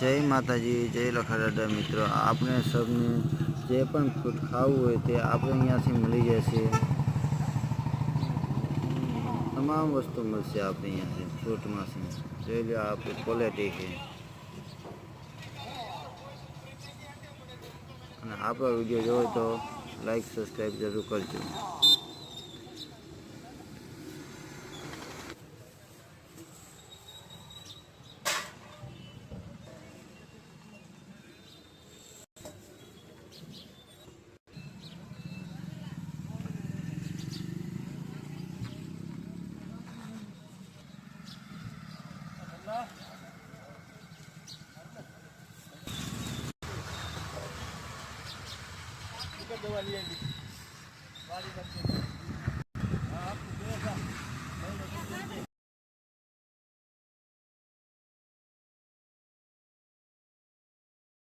जय माताजी जय लखादादा मित्रों आपने सबने जे पण फ्रूट खावू होय ते आपणे अहींयाथी मळी जशे। तमाम वस्तु मळशे आपणे अहींयाथी फ्रूट मांथी। जोई लो आपणी क्वॉलिटी छे અને આપણો વિડીયો જોવો તો લાઈક સબસ્ક્રાઈબ જરૂર કરજો। दवा लिया